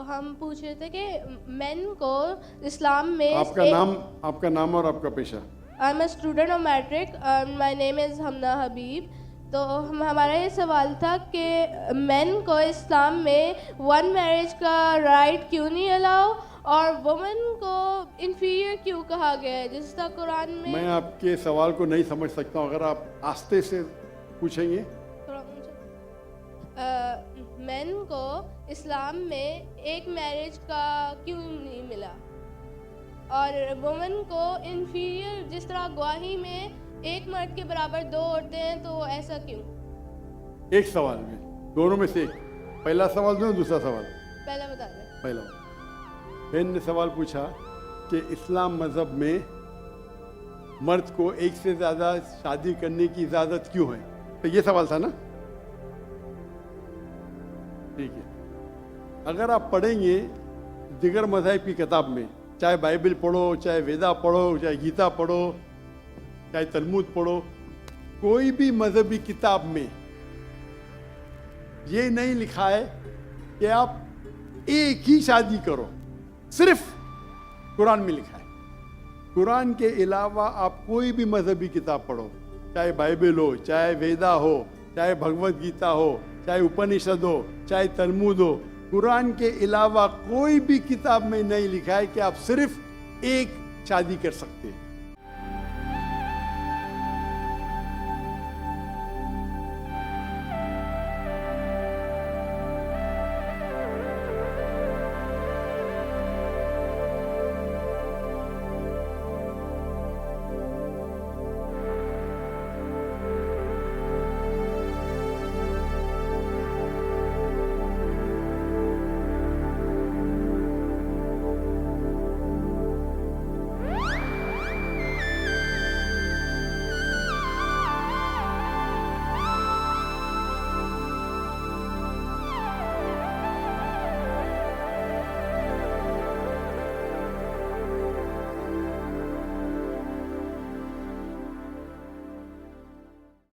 हम पूछ रहे थे कि मेन को इस्लाम में आपका नाम और आपका पेशा। I am a student of matric, my name is Hamna Habib. तो हमारा ये सवाल था कि मेन को इस्लाम में वन मैरिज का राइट क्यों नहीं अलाउ और वुमेन को इन्फीरियर क्यों कहा गया है, जिस तरह कुरान में। मैं आपके सवाल को नहीं समझ सकता हूँ, अगर आप आस्ते से पूछेंगे। मेन को इस्लाम में एक मैरिज का क्यों नहीं मिला और वुमेन को इन्फीरियर, जिस तरह गवाही में एक मर्द के बराबर दो औरतें हैं, तो ऐसा क्यों? एक सवाल में, दोनों में से एक। पहला सवाल दो, दूसरा सवाल। पहला बता दें। पहला बहन ने सवाल पूछा कि इस्लाम मज़हब में मर्द को एक से ज़्यादा शादी करने की इजाज़त क्यों है, तो ये सवाल था ना। ठीक है, अगर आप पढ़ेंगे दिगर मज़हब की किताब में, चाहे बाइबल पढ़ो, चाहे वेदा पढ़ो, चाहे गीता पढ़ो, चाहे तलमूद पढ़ो, कोई भी मजहबी किताब में ये नहीं लिखा है कि आप एक ही शादी करो। सिर्फ कुरान में लिखा है। कुरान के अलावा आप कोई भी मजहबी किताब पढ़ो, चाहे बाइबल हो, चाहे वेदा हो, चाहे भगवत गीता हो, चाहे उपनिषद हो, चाहे तलमूद हो, कुरान के अलावा कोई भी किताब में नहीं लिखा है कि आप सिर्फ एक शादी कर सकते हैं।